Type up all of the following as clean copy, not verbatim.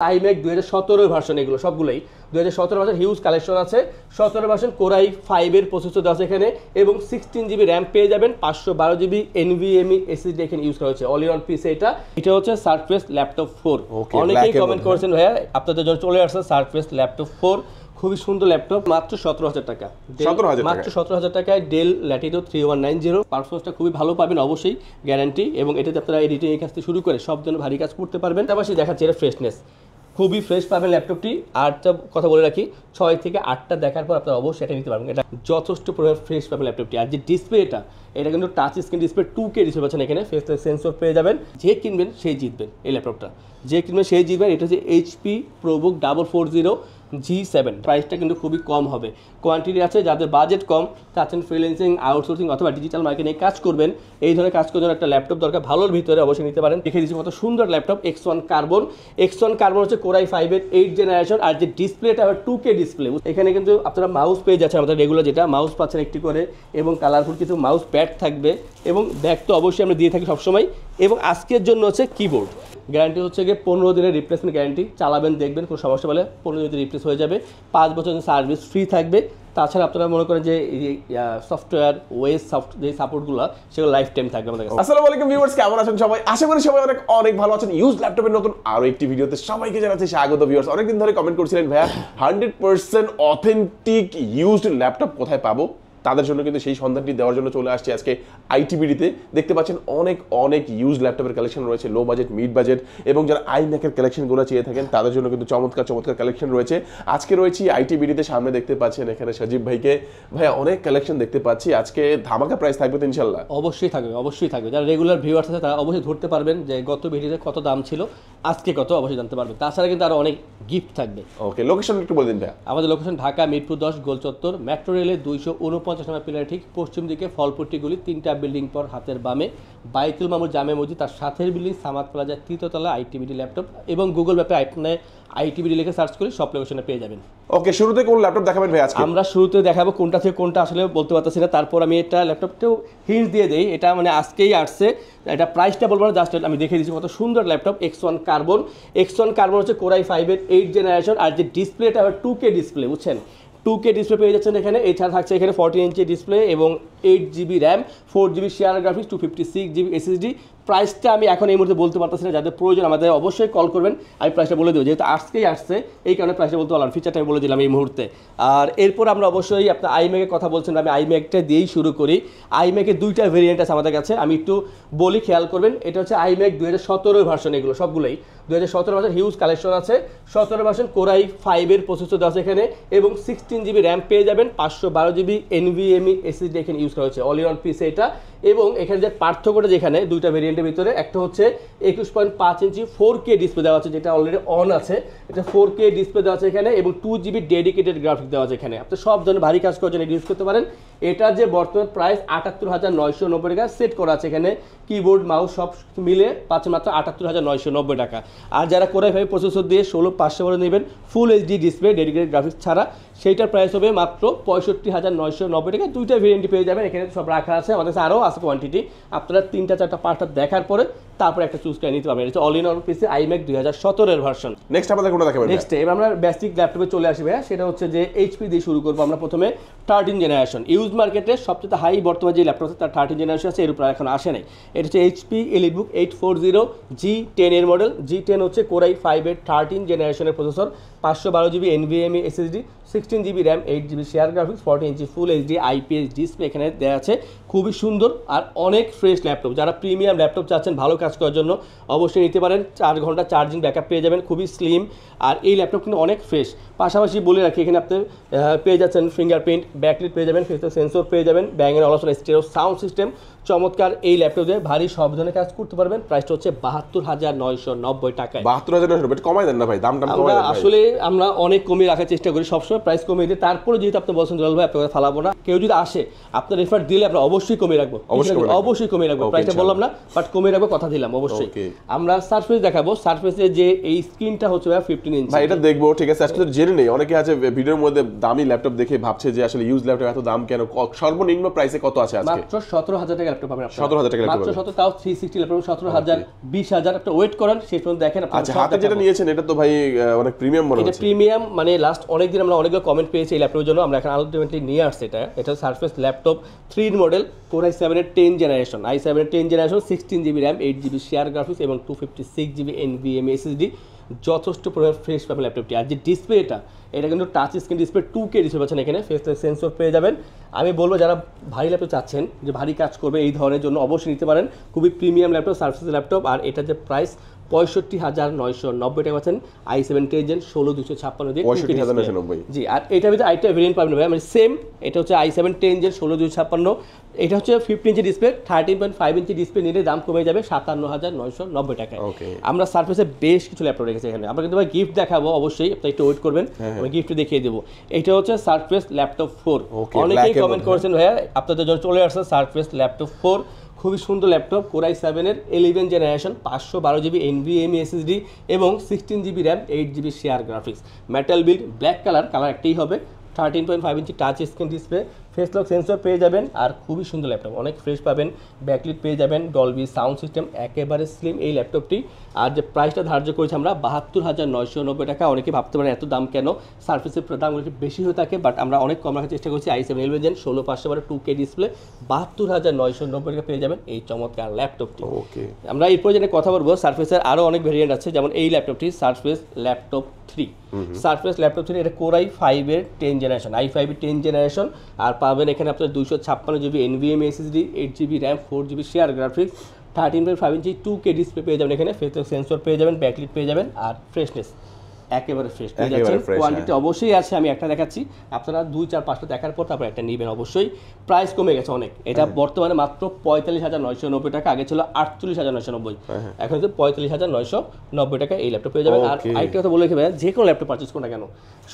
iMac 2017 version, এগুলো সবগুলোই 2017 version, huge collection আছে। 17 ভার্সন কোরাই 5 এর প্রসেসর দেওয়া আছে এখানে এবং 16 জিবি র্যাম পেয়ে যাবেন, 512 জিবি NVMe SSD এখানে ইউজ করা হয়েছে। অল ইন ওয়ান পিস এটা হচ্ছে সারফেস ল্যাপটপ 4। অনেকেই কমেন্ট করেছেন ভাইয়া আপনাদের জন্য চলে আসছে সারফেস ল্যাপটপ 4, খুবই সুন্দর ল্যাপটপ, মাত্র 17,000 টাকা। মাত্র 17,000 টাকায় ডেল ল্যাটিটিউড 3190। পারফরমেন্সটা খুবই ভালো পাবেন অবশ্যই, গ্যারান্টি। এবং এটাতে আপনারা এডিটিং এর কাজ থেকে শুরু করে সব ধরনের ভারী কাজ করতে পারবেন। পাশাপাশি দেখাচ্ছে এটা ফ্রেশনেস, খুবই ফ্রেশ পাবেন ল্যাপটপটি। আরটা কথা বলে রাখি, 6 থেকে 8টা দেখার পর আপনারা অবশ্যই এটা নিতে পারবেন, এটা যথেষ্ট পরিমাণে ফ্রেশ পাবেন ল্যাপটপটি। আর যে ডিসপ্লে এটা কিন্তু touch screen display 2K display পাচ্ছেন এখানে, ফেসলেস সেন্সর পেয়ে যাবেন। যে কিনবেন সেই জিতবেন এই ল্যাপটপটা, যে কিনবেন সেই জিতবেন। এটা হচ্ছে HP ProBook 440 G7। প্রাইসটা কিন্তু খুবই কম হবে, কোয়ান্টিটি আছে। যাদের বাজেট কম, চাচ্ছেন ফ্রিল্যান্সিং, আউটসোর্সিং অথবা ডিজিটাল মার্কেটিং কাজ করবেন, এই ধরনের কাজ করার জন্য একটা ল্যাপটপ দরকার ভালোর ভিতরে, অবশ্যই নিতে পারেন। দেখে দিচ্ছি কত সুন্দর laptop, X1 carbon. X1 carbon হচ্ছে কোরাই 5 এর 8 জেনারেশন। আর যে ডিসপ্লেটা আবার 2K ডিসপ্লে। এখানে কিন্তু আপনারা মাউস পেয়ে যাচ্ছেন, আমাদের রেগুলার যেটা মাউস পাচ্ছেন একটি করে, এবং কালারফুল কিছু মাউস প্যাড থাকবে, এবং ব্যাগ তো অবশ্যই আমরা দিয়ে থাকি সবসময়। এবং আজকের জন্য হচ্ছে কিবোর্ড, গ্যারান্টি হচ্ছে গিয়ে 15 দিনের রিপ্লেসমেন্ট গ্যারান্টি। চালাবেন দেখবেন কোনো সমস্যা বলে 15 দিনের রিপ্লেস হয়ে যাবে, 5 বছর সার্ভিস ফ্রি থাকবে। তাছাড়া আপনারা মনে করেন যে সফটওয়্যার ওয়েস যে সাপোর্টগুলো সেগুলো লাইফ টাইম থাকবে আমাদের কাছে। আসসালামু আলাইকুম ভিউয়ার্স, কেমন আছেন সবাই? আশা করি সবাই অনেক ভালো আছেন। ইউজ ল্যাপটপের নতুন আরো একটি ভিডিওতে সবাইকে জানাচ্ছি স্বাগত। ভিউয়ার্স অনেকদিন ধরে কমেন্ট করছিলেন ভাইয়া 100% অথেন্টিক ইউজড ল্যাপটপ কোথায় পাবো, তাদের জন্য কিন্তু সেই সন্ধানটি দেওয়ার জন্য চলে আসছে আজকে আইটিবিডিতে। দেখতে পাচ্ছেন অনেক ইউজ ল্যাপটপের কালেকশন রয়েছে, লো বাজেট, মিড বাজেট, এবং যারা আইম্যাকের কালেকশনগুলো চেয়ে থাকেন তাদের জন্য কিন্তু চমৎকার কালেকশন রয়েছে। আজকে রয়েছি আইটিবিডিতে, সামনে দেখতে পাচ্ছেন এখানে সজীব ভাইকে। ভাইয়া অনেক কালেকশন দেখতে পাচ্ছি, আজকে ধামাকা প্রাইস থাকবে তো ইনশাল্লাহ? অবশ্যই থাকবে। যারা রেগুলার ভিউয়ার্স আছে তারা অবশ্যই ধরতে পারবেন যে গত ভিডিওতে কত দাম ছিল, আজকে কত অবশ্যই জানতে পারবেন। তাছাড়া কিন্তু আরো অনেক গিফট থাকবে। ওকে, লোকেশন একটু বলে দিন ভাইয়া। আমাদের লোকেশন ঢাকা মিরপুর 10 গোল চত্বর, মেট্রো রেলের 249 নম্বর পিলারের ঠিক পশ্চিম দিকে, ফলপট্টিগুলি 3টা বিল্ডিং পর হাতের বামে, বাইতুল মামুর জামে মসজিদ তার সাথের বিল্ডিং, সামাদ প্লাজার 3য় তলা, আইটিবিডি ল্যাপটপ। এবং গুগল ম্যাপে আপনি আইটিবিডি লিখে সার্চ করে সব লোকেশনে পেয়ে যাবেন। ওকে, শুরুতে কোন ল্যাপটপ দেখাবেন ভাই আজকে? আমরা শুরুতে দেখাবো কোনটা থেকে কোনটা আসলে বলতে পারতেছি না, তারপর আমি এটা ল্যাপটপটাও হিন্ট দিয়ে দেই। এটা মানে আজকেই আসছে, এটা প্রাইসটা বলবো না, জাস্ট আমি দেখে দিচ্ছি কত সুন্দর laptop. X1 carbon. X1 carbon হচ্ছে কোরাই 5 এর 8 জেনারেশন। আর যে ডিসপ্লেটা আবার 2K ডিসপ্লে, বুঝছেন, 2K ডিসপ্লে পেয়ে যাচ্ছেন এখানে। এছাড়া থাকছে এখানে 14 ইঞ্চি ডিসপ্লে এবং 8 GB RAM, 4 GB share graphics, 256 GB SSD। প্রাইসটা আমি এখন এই মুহূর্তে বলতে পারতেছি না, যাদের প্রয়োজন আমাদের অবশ্যই কল করবেন, আমি প্রাইসটা বলে দেবো, যেহেতু আজকেই আসছে এই কারণে প্রাইসটা বলতে পারলাম, ফিচারটা আমি বলে দিলাম এই মুহূর্তে। আর এরপর আমরা অবশ্যই আপনার আইম্যাকের কথা বলছেন, আমি আইম্যাকটা দিয়েই শুরু করি। আইম্যাকের 2টা ভেরিয়েন্ট আছে আমাদের কাছে, আমি একটু বলি, খেয়াল করবেন। এটা হচ্ছে iMac 2017 ভার্সন, এগুলো সবগুলোই 2017 ভার্সন, হিউজ কালেকশন আছে। 17 ভার্সন কোরাই 5 এর প্রসেসর দেওয়া আছে এখানে এবং 16 জিবি র্যাম পেয়ে যাবেন, 512 জিবি NVMe SSD এখানে ইউজ করা হয়েছে। অল ইন ওয়ান পিস এটা। এবং এখানে যে পার্থক্যটা যেখানে 2টা ভেরিয়েন্টের ভিতরে, একটা হচ্ছে 21.5 ইঞ্চি 4K ডিসপ্লে দেওয়া আছে, যেটা অলরেডি অন আছে। এটা 4K ডিসপ্লে দেওয়া আছে এখানে এবং 2 জিবি ডেডিকেটেড গ্রাফিক্স দেওয়া আছে এখানে। আপনি সব ধরনের ভারী কাজ করার জন্য ইউজ করতে পারেন। এটা যে বর্তমান প্রাইস 78,990 টাকা সেট করা আছে এখানে, কিবোর্ড মাউস সব মিলে পাচ্ছে মাত্র 78,990 টাকা। আর যারা কোরাই 5 প্রসেসর দিয়ে 16500 করে নেবেন, ফুল HD ডিসপ্লে ডেডিকেটেড গ্রাফিক্স ছাড়া, সেইটার প্রাইস হবে মাত্র 65,990 টাকা। 2টা ভেরিয়েন্টই পেয়ে যাবেন এখানে, সব রাখা আছে আমাদের কাছে, আরও আছে কোয়ান্টিটি। আপনারা 3টা 4টা 5টা দেখার পরে তারপর একটা চুজ করে নিতে পারবেন। এটা all in one PC iMac 2017 এর ভার্সন। নেক্সট আমাদের কোনটা দেখাবেন? নেক্সট এবার আমরা বেসিক ল্যাপটপে চলে আসি ভাইয়া, সেটা হচ্ছে যে HP দিয়ে শুরু করবো আমরা। প্রথমে 13 জেনারেশন, ইউজ মার্কেটে সবচেয়ে হাই বর্তমানে যে ল্যাপটপ আছে তার 13 জেনারেশন আছে, এর উপর এখন আসে নাই। এটা হচ্ছে HP EliteBook 840 G10 এর মডেল। G10 হচ্ছে কোরাই 5 এর 13 জেনারেশনের processor, 512 GB NVMe SSD, 16 GB RAM, 8 GB share graphics, 14 inch ফুল HD IPS ডিসপ্লে এখানে দেওয়া আছে। খুবই সুন্দর আর অনেক ফ্রেশ ল্যাপটপ। যারা প্রিমিয়াম ল্যাপটপ চাচ্ছেন ভালো কাজ করার জন্য অবশ্যই নিতে পারেন। 4 ঘন্টা চার্জিং ব্যাকআপ পেয়ে যাবেন, খুবই স্লিম। আর এই ল্যাপটপ কিন্তু অনেক ফ্রেশ। পাশাপাশি বলে রাখি, এখানে আপনি পেয়ে যাচ্ছেন ফিঙ্গারপ্রিন্ট, ব্যাকলিট পেয়ে যাবেন, ফেস সেন্সর পেয়ে যাবেন, Bang & Olufsen stereo sound system. চমৎকার এই ল্যাপটপ দিয়ে ভারী সব ধরনের কাজ করতে পারবেন। প্রাইসটা হচ্ছে 72,990 টাকায়। 72,990 কমাই দেন না ভাই, দামটা কমাই দেন। আসলে আমরা অনেক কমিয়ে রাখার চেষ্টা করি, সবসময় প্রাইস কমিয়ে দিই। তারপরে যেহেতু আপনি বলছেন জল ভাই আপনাকে ফালাবো না, কেউ যদি আসে আপনার রেফার দিলে আমরা অবশ্যই কমিয়ে রাখবো, অবশ্যই কমিয়ে রাখবো। প্রাইসটা বললাম না, বাট কমিয়ে রাখবো, কথা দিলাম অবশ্যই। আমরা সারফেস দেখাবো, সারফেসের যে এই স্ক্রিনটা হচ্ছে 15 ইঞ্চি। ভাই এটা দেখবো, ঠিক আছে। আজকে জেনে নেই, অনেকে আছে ভিডিওর মধ্যে দামি ল্যাপটপ দেখে ভাবছে যে আসলে ইউজ ল্যাপটপ এত দাম কেন, সর্বনিম্ন প্রাইসে কত আছে আজকে? মাত্র 17,000 টাকা ল্যাপটপ পাবেন আপনারা 17,000 টাকা মাত্র 17 তাও 360 ল্যাপটপ 17,000 20,000 আপনি ওয়েট করেন শেষ পর্যন্ত দেখেন আপনি। আচ্ছা হাতে যেটা নিয়েছেন এটা তো ভাই অনেক প্রিমিয়াম মনে হচ্ছে। এটা প্রিমিয়াম মানে লাস্ট অনেক দিন আমরা অনেকগুলো কমেন্ট পেয়েছি এই ল্যাপটপের জন্য, আমরা এখন আলটিমেটলি নিয়ে আসছি এটা surface laptop 3 model Core i7 এর 10 জেনারেশন, i7 এর 10 generation 16GB RAM 8GB share graphics এবং 256GB NVMe SSD, যথেষ্ট পরিমাণ ফ্রেশ পাবেন ল্যাপটপটি। আর যে ডিসপ্লেটা এটা কিন্তু touch screen display 2K display পাচ্ছেন, এখানে ফেস সেন্সর পেয়ে যাবেন। আমি বলবো যারা ভারী ল্যাপটপ চাচ্ছেন যে ভারী কাজ করবে এই ধরনের জন্য অবশ্যই নিতে পারেন, খুবই প্রিমিয়াম ল্যাপটপ সারফেস ল্যাপটপ। আর এটা যে প্রাইস 65,990 টাকা পাচ্ছেন i7 10 জেন 16256 দিয়ে 65,990 জি। আর এটার ভিতরে আরেকটা ভেরিয়েন্ট পাবেন ভাই মানে সেম, এটা হচ্ছে i7 10 জেন 16256, এটা হচ্ছে 15 ইঞ্চি ডিসপ্লে 13.5 ইঞ্চি ডিসপ্লে নিলে দাম কমে যাবে 57,990 টাকায়। আমরা সারফেসে বেশ কিছু ল্যাপটপ রেখেছি এখানে, আমরা কিন্তু ভাই গিফট দেখাবো অবশ্যই, আপনি একটু ওয়েট করবেন আমি গিফট দেখিয়ে দেবো। এটা হচ্ছে সারফেস ল্যাপটপ 4, অনেকেই কমেন্ট করেছেন ভাইয়া আপনাদের জন্য চলে আসছে সারফেস ল্যাপটপ 4, খুবই সুন্দর ল্যাপটপ Core i7 এর 11 জেনারেশন 512GB NVMe SSD এবং 16GB RAM 8GB share graphics, metal build, black colour একটাই হবে, 13.5 ইঞ্চি touch screen display, face lock sensor পেয়ে যাবেন। আর খুবই সুন্দর ল্যাপটপ, অনেক ফ্রেশ পাবেন, ব্যাকলিট পেয়ে যাবেন, ডলবি সাউন্ড সিস্টেম, একেবারে স্লিম এই ল্যাপটপটি। আর যে প্রাইসটা ধার্য করেছি আমরা 72,990 টাকা। অনেকে ভাবতে পারেন এত দাম কেন, সার্ফেসের দামগুলো একটু বেশি হয়ে থাকে, বাট আমরা অনেক কম রাখার চেষ্টা করছি। i7 11 জেন 16500 2K ডিসপ্লে 72,990 টাকা পেয়ে যাবেন এই চমৎকার ল্যাপটপটি। আমরা এরপর যেটা কথা বলবো সার্ফেসের আরও অনেক ভেরিয়েন্ট আছে, যেমন এই ল্যাপটপটি সারফেস ল্যাপটপ 3, সারফেস ল্যাপটপ 3 এটা Core i5 এর 10 জেনারেশন, i5 এর 10 জেনারেশন। আর পাবেন এখানে আপনার 256GB NVMe SSD, 8GB RAM 4GB share graphics, 13.5 ইঞ্চি 2K ডিসপ্লে পেয়ে যাবেন, এখানে ফেস সেন্সর পেয়ে যাবেন, ব্যাকলিট পেয়ে যাবেন। আর ফ্রেশনেস একেবারে ফ্রেশ পেয়ে যাচ্ছেন। কোয়ান্টিটি অবশ্যই আছে, আমি একটা দেখাচ্ছি, আপনারা 2 4 5টা দেখার পর তারপর একটা নেবেন অবশ্যই। প্রাইস কমে গেছে অনেক, এটা বর্তমানে মাত্র 45,990 টাকা, আগে ছিল 48,990, এখন হচ্ছে 45,990 টাকা এই ল্যাপটপ পেয়ে যাবেন। আর আরেকটা কথা বলে রাখবেন, যে কোনো ল্যাপটপ পারচেজ করুন না কেন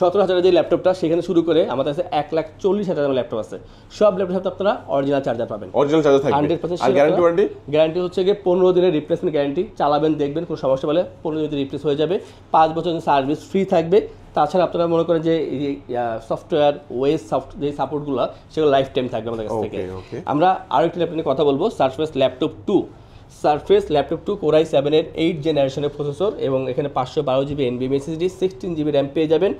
17,000 যে ল্যাপটপটা সেখানে শুরু করে আমাদের কাছে 1,40,000 ল্যাপটপ আছে, সব ল্যাপটপ সাথে আপনারা অরিজিনাল চার্জার পাবেন, অরিজিনাল চার্জার থাকবে 100%। আর গ্যারান্টি ওয়ারেন্টি? গ্যারান্টি হচ্ছে গিয়ে 15 দিনের রিপ্লেসমেন্ট গ্যারান্টি, চালাবেন দেখবেন কোনো সমস্যা হলে 15 দিনে রিপ্লেস হয়ে যাবে, 5 বছর সার্ভিস ফ্রি থাকবে। তাছাড়া আপনারা মনে করেন যে সফটওয়্যার ওয়েস যে সাপোর্টগুলো সেগুলো লাইফ টাইম থাকবে আমাদের কাছ থেকে। আমরা আরেকটি ল্যাপটপ নিয়ে কথা বলবো, surface laptop 2, surface laptop 2 Core i7 এর 8 জেনারেশনের প্রসেসর এবং এখানে 512GB NVMe SSD, 16GB RAM পেয়ে যাবেন।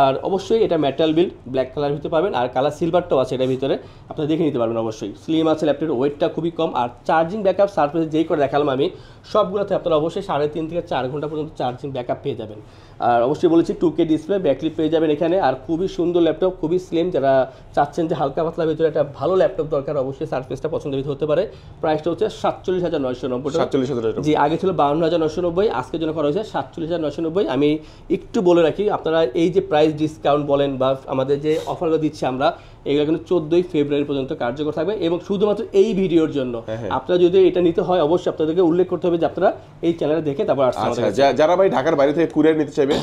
আর অবশ্যই এটা মেটাল বিল্ড, ব্ল্যাক কালার ভিতরে পাবেন, আর কালার সিলভারটাও আছে এটার ভিতরে, আপনারা দেখে নিতে পারবেন অবশ্যই। স্লিম আছে ল্যাপটপের, ওয়েটটা খুবই কম। আর চার্জিং ব্যাকআপ সারফেস যেই করে দেখালাম আমি সবগুলোতে আপনারা অবশ্যই 3.5 থেকে 4 ঘন্টা পর্যন্ত চার্জিং ব্যাকআপ পেয়ে যাবেন। আর অবশ্যই বলেছি 2K ডিসপ্লে, ব্যাকলিট পেয়ে যাবেন এখানে। আর খুবই সুন্দর ল্যাপটপ, খুবই স্লিম, যারা চাচ্ছেন যে হালকা পাতলার ভিতরে একটা ভালো ল্যাপটপ দরকার অবশ্যই সারফেসটা পছন্দের ভিতরে হতে পারে। প্রাইসটা হচ্ছে 47,990 টাকা। 47,000 জি, আগে ছিল 52,990, আজকের জন্য করা হয়েছে 47,990। আমি একটু বলে রাখি, আপনারা এই যে প্রাইস ডিসকাউন্ট বলেন বা আমাদের যে অফারগুলো দিচ্ছি আমরা, এগুলো কিন্তু 14 ফেব্রুয়ারি পর্যন্ত কার্যকর থাকবে এবং শুধুমাত্র এই ভিডিওর জন্য। আপনারা যদি এটা নিতে হয় অবশ্যই আপনাদেরকে উল্লেখ করতে হবে যে আপনারা এই চ্যানেলে দেখে তারপর আসছেন। যারা ভাই ঢাকার বাইরে থেকে কুরিয়ার নিতে চাইবে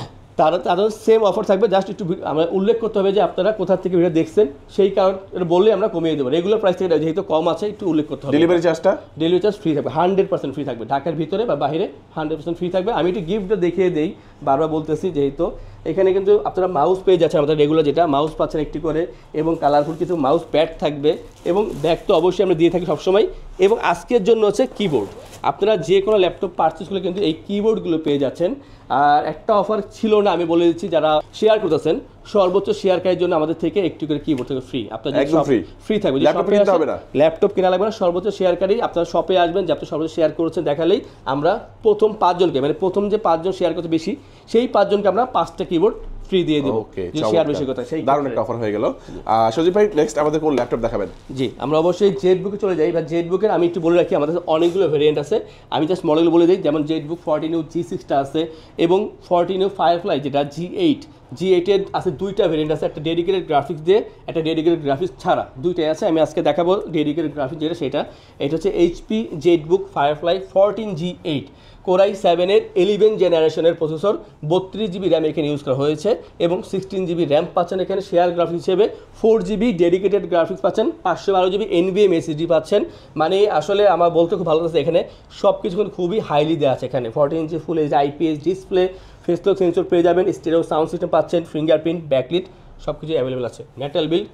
তাদের সেম অফার থাকবে, জাস্ট একটু আমরা উল্লেখ করতে হবে যে আপনারা কোথা থেকে ভিডিও দেখছেন, সেই কারণ বললে আমরা কমিয়ে দেবো। রেগুলার প্রাইস থেকে যেহেতু কম আছে একটু উল্লেখ করতে হবে। ডেলিভারি চার্জটা? ডেলিভারি চার্জ ফ্রি থাকবে, 100% ফ্রি থাকবে, ঢাকার ভিতরে বা বাইরে 100% ফ্রি থাকবে। আমি একটু গিফটটা দেখিয়ে দেই, বারবার বলতেছি যেহেতু এখানে কিন্তু আপনারা মাউস পেয়ে যাচ্ছেন, আমাদের রেগুলার যেটা মাউস পাচ্ছেন একটি করে, এবং কালারফুল কিছু মাউস প্যাড থাকবে, এবং ব্যাগ তো অবশ্যই আমরা দিয়ে থাকি সবসময়। এবং আজকের জন্য হচ্ছে কিবোর্ড, আপনারা যে কোনো ল্যাপটপ পারচেস করলে কিন্তু এই কিবোর্ডগুলো পেয়ে যাচ্ছেন। আর একটা অফার ছিল না, আমি বলে দিচ্ছি, যারা শেয়ার করতেছেন সর্বোচ্চ শেয়ারকারীর জন্য আমাদের থেকে একটু করে কিবোর্ড থেকে ফ্রি, আপনাদের ফ্রি থাকবে, ল্যাপটপ কেনা লাগবে না। সর্বোচ্চ শেয়ারকারী আপনারা শপে আসবেন, যে আপনি সর্বোচ্চ শেয়ার করেছেন দেখালেই আমরা প্রথম 5 জনকে, মানে প্রথম যে 5 জন শেয়ার করতে বেশি সেই 5 জনকে আমরা 5টা কিবোর্ড ফ্রি দিয়ে দেব। যে শেয়ার বেশি কথা, সেই দারুণ একটা অফার হয়ে গেল। সজীব ভাই নেক্সট আমাদের কোন ল্যাপটপ দেখাবেন? জি, আমরা অবশ্যই জেটবুকে চলে যাই। বা জেটবুকের আমি একটু বলে রাখি, আমাদের অনেকগুলো ভেরিয়েন্ট আছে, আমি জাস্ট মডেলগুলো বলে দিই। যেমন জেটবুক 14U G6টা আছে এবং 14U Firefly যেটা G8 এর আছে, 2টা ভেরিয়েন্ট আছে, একটা ডেডিকেটেড গ্রাফিক্স দিয়ে, একটা ডেডিকেটেড গ্রাফিক্স ছাড়া, 2টাই আছে। আমি আজকে দেখাবো ডেডিকেটেড গ্রাফিক্স যেটা, এটা হচ্ছে HP Jetbook Firefly 14G8 Core i7 এর 11 জেনারেশনের প্রসেসর, 32GB RAM এখানে ইউজ করা হয়েছে এবং 16GB RAM পাচ্ছেন এখানে শেয়ার গ্রাফিক্স হিসেবে, 4GB ডেডিকেটেড গ্রাফিক্স পাচ্ছেন, 512GB NVMe SSD পাচ্ছেন। মানে আসলে আমার বলতে খুব ভালো লাগছে, এখানে সব কিছু কিন্তু খুবই হাইলি দেওয়া আছে। এখানে 14 inch full HD IPS display, face lock sensor পেয়ে যাবেন, স্টেরিও সাউন্ড সিস্টেম পাচ্ছেন, ফিঙ্গারপ্রিন্ট, ব্যাকলিট সব কিছু অ্যাভেলেবেল আছে। মেটাল বিল্ড,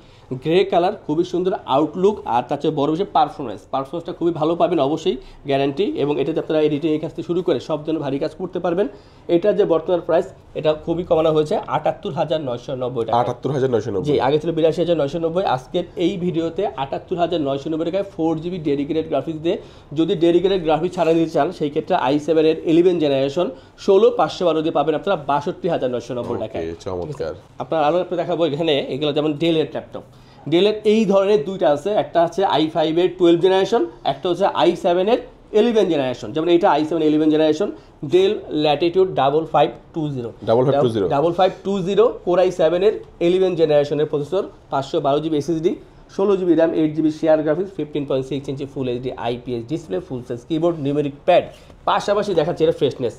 গ্রে কালার, খুবই সুন্দর আউটলুক, আর তার চেয়ে বড় বিষয় পারফরমেন্সটা খুবই ভালো পাবেন অবশ্যই, গ্যারান্টি। এবং এটাতে আপনারা এডিটিং কাজ থেকে শুরু করে সব ধরনের ভারী কাজ করতে পারবেন। এটার যে বর্তমান প্রাইস এটা খুবই কমানো হয়েছে ৭৮,৯৯০ টাকা। ৭৮,৯৯০ জি, আগে ছিল ৮২,৯৯০। আজকের এই ভিডিওতে ৭৮,৯৯০ টাকায় 4GB ডেডিকেটেড গ্রাফিক্স দিয়ে, যদি ডেডিকেটেড গ্রাফিক্স ছাড়া নিতে চান সেই ক্ষেত্রে i7 এর 11 জেনারেশন ১৬,৫১২ দিয়ে পাবেন আপনারা ৬২,৯৯০ টাকায়। চমৎকার। আপনার আরও একটা দেখাবো এখানে, এগুলো যেমন ডেলের ল্যাপটপ। ডেলের এই ধরনের দুইটা আছে, একটা আছে i5 এর 12 জেনারেশন, একটা হচ্ছে i7 এর 11 জেনারেশন। যেমন এইটা i7 11 generation, del Latitude 5520 core i7 এর 11 জেনারেশনের processor, 512GB SSD, 16GB RAM, 8GB share graphics, 15.6 inch full HD IPS display, full size keyboard, numeric pad, পাশাপাশি দেখাচ্ছে এটা ফ্রেশনেস,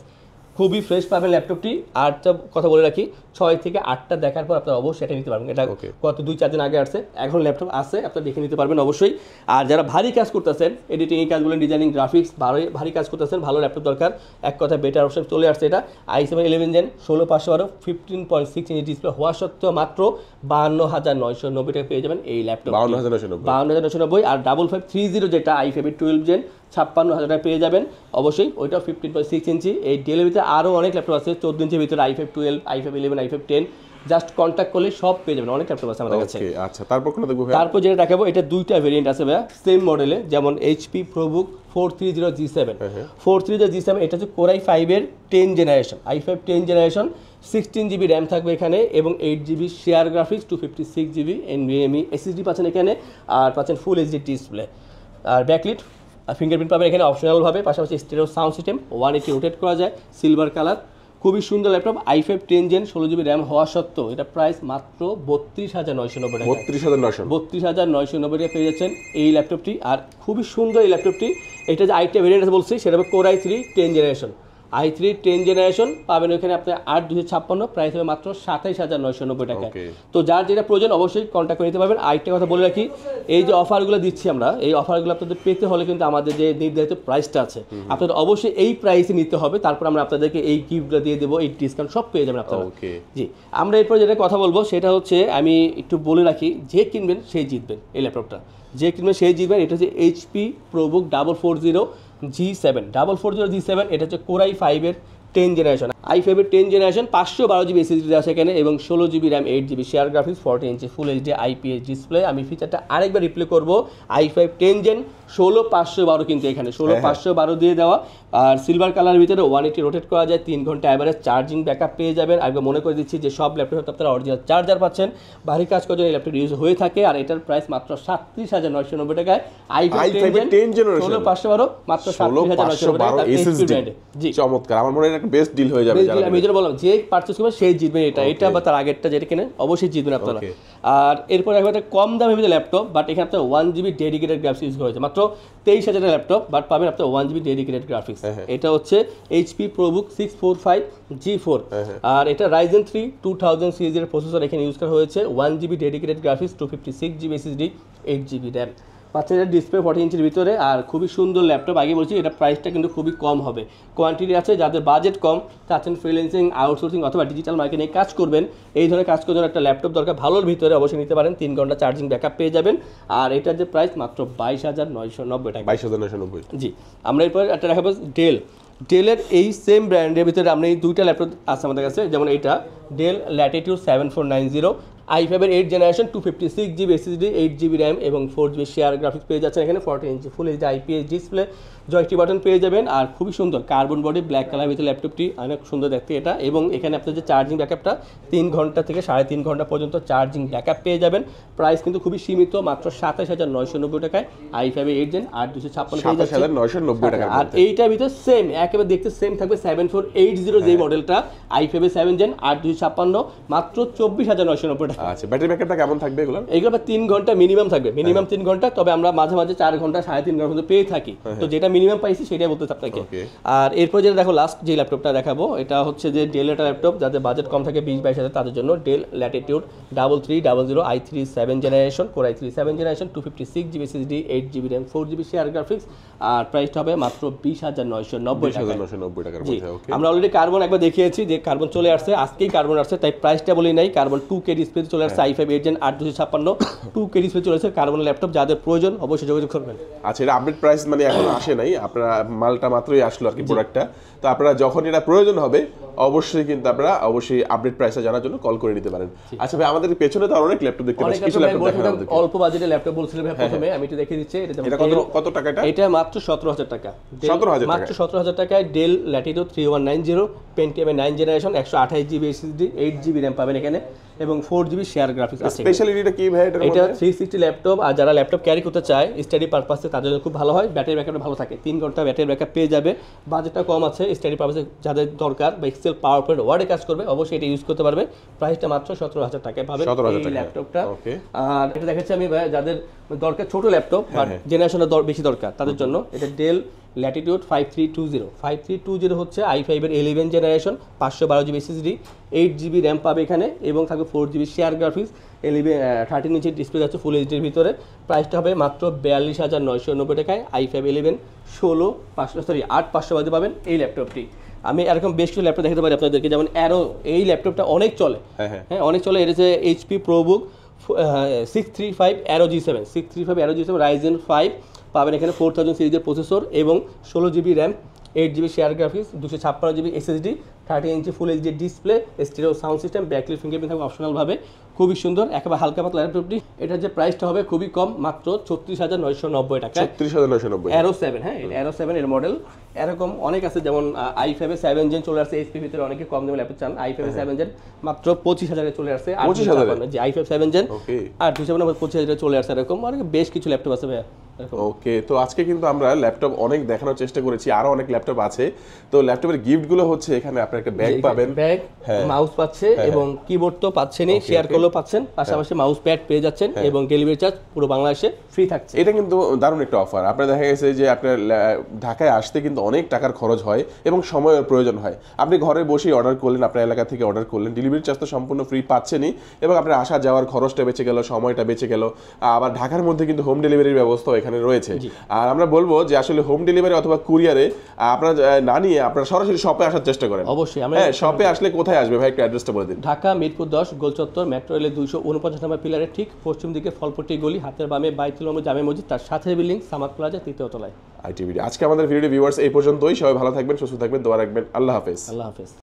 খুবই ফ্রেশ পাবেন ল্যাপটপটি। আর কথা বলে রাখি, 6 থেকে 8টা দেখার পর আপনারা অবশ্যই এটা নিতে পারবেন। এটা গত 2-4 দিন আগে আসছে, এখন ল্যাপটপ আছে, আপনারা দেখে নিতে পারবেন অবশ্যই। আর যারা ভারী কাজ করতেছেন, এডিটিং এই কাজগুলো, ডিজাইনিং, গ্রাফিক্স, ভারী কাজ করতেছেন, ভালো ল্যাপটপ দরকার, এক কথা বেটার অপশন চলে আসছে এটা। i7 11 জেন 16,512 15.6 ইঞ্চি ডিসপ্লে হওয়া সত্ত্বেও মাত্র 52,990 টাকা পেয়ে যাবেন এই ল্যাপটপ, 52,990। আর 5530 যেটা i5 12 জেন 56,000 টাকা পেয়ে যাবেন অবশ্যই, ওইটাও 15.6 ইঞ্চি। এই ডেলের ভিতরে আরও অনেক ল্যাপটপ আছে 14 ইঞ্চির ভিতরে, i5 12, i5 11, i5 10, just contact করলে সব পেয়ে যাবেন, অনেক ল্যাপটপ আছে আমাদের কাছে। আচ্ছা, তারপর কোনটা দেখবো? তারপর যেটা দেখাবো, এটা দুইটা ভেরিয়েন্ট আছে ভাইয়া সেম মডেলে, যেমন HP ProBook 430G7। 430G7 এটা হচ্ছে কোর i5 এর 10 generation, i5 10 generation, 16GB RAM থাকবে এখানে এবং 8GB share graphics, 256GB NVMe SSD পাচ্ছেন এখানে, আর পাচ্ছেন ফুল এইচডি ডিসপ্লে, আর ব্যাকলিট, ফিঙ্গারপ্রিন্ট পাবেন এখানে অপশনালভাবে, পাশাপাশি স্টেরিও সাউন্ড সিস্টেম, 180 রোটেট করা যায়, সিলভার কালার, খুবই সুন্দর laptop. i5 10 gen 16GB RAM হওয়া সত্ত্বেও এটা প্রাইস মাত্র 32,990 টাকা। 32,990 টাকা পেয়ে যাচ্ছেন এই ল্যাপটপটি। আর খুবই সুন্দর এই ল্যাপটপটি। এটা যে আরেকটা ভেরিয়েন্ট আছে বলছি, সেটা হবে core i3 10 generation. i3 10 generation পাবেন ওখানে আপনার 8,256, প্রাইস হবে মাত্র 27,990 টাকা। তো যার যেটা প্রয়োজন অবশ্যই কন্ট্যাক্ট করে নিতে পারবেন। আরেকটা কথা বলে রাখি, এই যে অফারগুলো দিচ্ছি আমরা, এই অফারগুলো আপনাদের পেতে হলে কিন্তু আমাদের যে নির্ধারিত প্রাইসটা আছে, আপনাদের অবশ্যই এই প্রাইসে নিতে হবে, তারপর আমরা আপনাদেরকে এই গিফটগুলো দিয়ে দেবো, এই ডিসকাউন্ট সব পেয়ে যাবেন আপনারা। জি, আমরা এরপর যেটা কথা বলবো সেটা হচ্ছে, আমি একটু বলে রাখি, যে কিনবেন সেই জিতবেন এই ল্যাপটপটা, যে কিনবেন সেই জিতবেন। এটা হচ্ছে HP ProBook 440G7, এটা হচ্ছে কোর i5 এর 10 জেনারেশন, i5 এর 10 জেনারেশন, 512GB SSD আছে এখানে এবং 16GB RAM, 8GB share graphics, 40 inch full HD IPS display. আমি ফিচারটা আরেকবার রিপ্লে করবো, i5 10 জেন 16,512 কিন্তু এখানে 16,512 দিয়ে দেওয়া, আর সিলভার কালারের ভিতরে 180 রোটেট করা যায়, 3 ঘন্টা অ্যাভারেজ চার্জিং ব্যাকআপ পেয়ে যাবেন। আগে মনে করে দিচ্ছি যে সব ল্যাপটপে আপনারা অরিজিনাল চার্জার পাচ্ছেন, ভারী কাজ করার জন্য এই ল্যাপটপ ইউজ হয়ে থাকে। আর এটার প্রাইস মাত্র 37,990 টাকায়, i5 10 জেন 16,512 মাত্র 37,990 টাকা SSD। জি, চমৎকার, আমার মনে হয় একটা বেস্ট ডিল হয়ে যাবে। আমি যেটা বললাম, যে পারচেজ করবেন সেই জিতবেন, এটা বা তার আগেরটা যেটা কিনেন অবশ্যই জিতবেন আপনারা। আর এরপর একটা কম দামের ভিতরে ল্যাপটপ, বাট এখানে আপনার 1GB ডেডিকেটেড গ্রাফিক্স ইউজ করা হয়েছে, মাত্র 23,000 ল্যাপটপ, বাট পাবেন আপনার 1GB ডেডিকেটেড গ্রাফিক্স। এটা হচ্ছে HP ProBook 645G4, আর এটা Ryzen 3 2000 সিরিজের প্রসেসর এখানে ইউজ করা হয়েছে, 1GB dedicated graphics, 256GB SSD, 8GB RAM, পাচ্ছেন ডিসপ্লে 40 ইঞ্চির ভিতরে। আর খুবই সুন্দর ল্যাপটপ, আগে বলছি এটা প্রাইসটা কিন্তু খুবই কম হবে, কোয়ান্টিটি আছে, যাদের বাজেট কম, চাচ্ছেন ফ্রিল্যান্সিং, আউটসোর্সিং অথবা ডিজিটাল মার্কেটিং কাজ করবেন, এই ধরনের কাজ করার জন্য একটা ল্যাপটপ দরকার, ভালোর ভিতরে অবশ্যই নিতে পারেন, 3 ঘন্টা চার্জিং ব্যাকআপ পেয়ে যাবেন। আর এটার যে প্রাইস মাত্র 22,990 টাকা। 22,990। জি, আমরা এরপর একটা দেখাবো ডেলের এই সেম ব্র্যান্ডের ভিতরে আমরা এই দুইটা ল্যাপটপ আছে আমাদের কাছে, যেমন এইটা ডেল ল্যাটিটিউড 7490, i5 এর 8 generation, 256GB SSD, 8GB RAM এবং 4GB শেয়ার গ্রাফিক্স পেয়ে যাচ্ছেন এখানে, 40 inch full HD IPS display, joystick button পেয়ে যাবেন। আর খুবই সুন্দর কার্বন বডি ব্ল্যাক কালার ভিতরে ল্যাপটপটি, অনেক সুন্দর দেখতে এটা। এবং এখানে আপনার যে চার্জিং ব্যাকআপটা 3 ঘন্টা থেকে 3.5 ঘন্টা পর্যন্ত চার্জিং ব্যাকআপ পেয়ে যাবেন। প্রাইস কিন্তু খুবই সীমিত, মাত্র 27,990 টাকায়, i5 এর 8 জেন 8,256 পেয়ে যাচ্ছে 27,990 টাকা। আর এইটার ভিতরে সেম একেবারে দেখতে সেম থাকবে 7480 যে মডেলটা, i5 এর 7 জেন 8,256 মাত্র 24,990 টাকা। আচ্ছা, ব্যাটারি ব্যাকআপটা কেমন থাকবে এগুলো? এগুলো 3 ঘন্টা মিনিমাম থাকবে, মিনিমাম 3 ঘন্টা, তবে আমরা মাঝে মাঝে 4 ঘন্টা 3.5 ঘন্টা পর্যন্ত পেয়ে থাকি। তো যেটা মিনিমাম পাইছি সেটাই বলতে আপনাকে। আর এরপর যেটা দেখো লাস্ট যে ল্যাপটপটা দেখাবো এটা হচ্ছে যে ডেল একটা ল্যাপটপ, যাদের বাজেট কম থাকে 20-22 হাজার তাদের জন্য Dell Latitude 3300 i3 7 generation core i3 7 generation 256GB SSD 8GB RAM 4GB share graphics. আর প্রাইসটা হবে মাত্র 20,990 টাকা। 20,990 টাকার মধ্যে। ওকে, আমরা অলরেডি কার্বন একবার দেখিয়েছি যে কার্বন চলে আসছে, আজকেই কার্বন আসছে, তাই প্রাইসটা বলি নাই। কার্বন 2K ডিসপ্লে চলে আসছে, i5 8 Gen 8256 2K ডিসপ্লে চলে আসছে কার্বন ল্যাপটপ, যাদের প্রয়োজন অবশ্যই যোগাযোগ করবেন। আচ্ছা, এটা আপডেট প্রাইস মানে এখনো আসে নাই, আপনারা মালটা মাত্রই আসলো আর কি প্রোডাক্টটা, তো আপনারা যখন এটা প্রয়োজন হবে অবশ্যই কিন্তু আপনারা অবশ্যই আপডেট প্রাইসটা জানার জন্য কল করে নিতে পারেন। আচ্ছা ভাই, আমাদের পেছনে তো অনেক ল্যাপটপ দেখতে পাচ্ছি, কিছু ল্যাপটপ দেখান আমাদেরকে। অল্প বাজেটের ল্যাপটপ বলছিলাম ভাই প্রথমে, আমি এটা দেখিয়ে দিচ্ছি। এটা কত টাকা? এটা মাত্র 17,000 টাকা। 17,000 টাকা, মাত্র 17,000 টাকায় del Latitude 3190 Pentium 9 generation 128GB SSD 8GB RAM পাবেন এখানে এবং 4GB শেয়ার গ্রাফিক্স আছে। স্পেশালিটিটা কি ভাই এটার মধ্যে? এটা 360 ল্যাপটপ, আর যারা ল্যাপটপ ক্যারি করতে চায় স্টাডি পারপাসে তাদের জন্য খুব ভালো হয়। ব্যাটারি ব্যাকআপ ভালো থাকে, 3 ঘন্টা ব্যাটারি ব্যাকআপ পেয়ে যাবে। বাজেটটা কম আছে, স্টাডি পারপাসে যাদের দরকার বা এক্সেল পাওয়ার পয়েন্ট ওয়ার্ডে কাজ করবে অবশ্যই এটা ইউজ করতে পারবে। প্রাইসটা মাত্র 17,000 টাকায় পাবেন এই ল্যাপটপটা। আর এটা দেখাচ্ছি আমি ভাই যাদের দরকার ছোট ল্যাপটপ বাট জেনারেশনের বেশি দরকার তাদের জন্য এটা ডেল ল্যাটিটিউড 5320 হচ্ছে i5 এর 11 generation 512GB SSD 8GB RAM পাবে এখানে এবং থাকবে 4GB share graphics 13 inch display আছে ফুল এইচডির ভিতরে। প্রাইসটা হবে মাত্র 42,990 টাকায় i5 11 8,500 পাবেন এই ল্যাপটপটি। আমি এরকম বেশ কিছু ল্যাপটপ দেখাতে পারি আপনাদেরকে, যেমন অ্যারো এই ল্যাপটপটা অনেক চলে, হ্যাঁ অনেক চলে। এটা হচ্ছে HP ProBook 635 Aero G7 Ryzen 5 পাবেন এখানে 4000 সিরিজের প্রসেসর এবং 16GB RAM 8GB share graphics 256GB SSD 30 inch full HD display stereo sound system backlight fingerprint থাকবে অপশনাল ভাবে, খুবই সুন্দর একেবারে হালকা পাতলা ল্যাপটপটি। এটার যে প্রাইসটা হবে খুবই কম, মাত্র 36,990 টাকা। 36,990 Aero 7, হ্যাঁ Aero 7 এর মডেল। এরকম অনেক আছে, যেমন i5 এর 7 জেন চলে আসছে এইচপি ভিতরে, অনেকে কম দামে ল্যাপটপ চান। i5 এর 7 জেন মাত্র 25,000 এ চলে আসছে। 25,000 জি i5 7 জেন আর 25,000 এ চলে আসছে। এরকম অনেক বেশ কিছু ল্যাপটপ আছে ভাইয়া। ওকে, তো আজকে কিন্তু আমরা ল্যাপটপ অনেক দেখানোর চেষ্টা করেছি, আরো অনেক ল্যাপটপ আছে। তো ল্যাপটপের গিফট গুলো হচ্ছে এখানে আপনার একটা ব্যাগ পাবেন, ব্যাগ মাউস পাচ্ছে এবং কিবোর্ড তো পাচ্ছেনই, শেয়ার করলেও পাচ্ছেন, পাশাপাশি মাউস প্যাড পেয়ে যাচ্ছেন এবং ডেলিভারি চার্জ পুরো বাংলাদেশে ফ্রি থাকছে। এটা কিন্তু দারুণ একটা অফার। আপনার দেখা গেছে যে আপনার ঢাকায় আসতে কিন্তু অনেক টাকার খরচ হয় এবং সময়ের প্রয়োজন হয়। আপনি ঘরে বসেই অর্ডার করলেন, আপনার এলাকা থেকে অর্ডার করলেন, ডেলিভারি চার্জ তো সম্পূর্ণ ফ্রি পাচ্ছেনই এবং আপনার আসা যাওয়ার খরচটা বেঁচে গেল, সময়টা বেঁচে গেল। আবার ঢাকার মধ্যে কিন্তু হোম ডেলিভারির ব্যবস্থা এখানে রয়েছে। আর আমরা বলবো যে আসলে হোম ডেলিভারি অথবা কুরিয়ারে আপনারা না নিয়ে আপনারা সরাসরি শপে আসার চেষ্টা করেন। অবশ্যই হ্যাঁ, শপে আসলে কোথায় আসবে ভাই, একটু অ্যাড্রেসটা বলে দিন। ঢাকা মিরপুর 10 গোলচত্বর মেট্রো রেলের 249 নম্বর পিলারের ঠিক পশ্চিম দিকে ফলপট্টি গলি, হাতের বামে বাইতুল মোকাররম জামে মসজিদ, তার সাথে বিল্ডিং সামাদ প্লাজা 3য় তলায়। আইটিভিডি। আজকে আমাদের ভিডিও ভিউয়ার্স এই পর্যন্তই। সবাই ভালো থাকবেন, সুস্থ থাকবেন, দোয়া রাখবেন। আল্লাহ হাফেজ। আল্লাহ হাফেজ।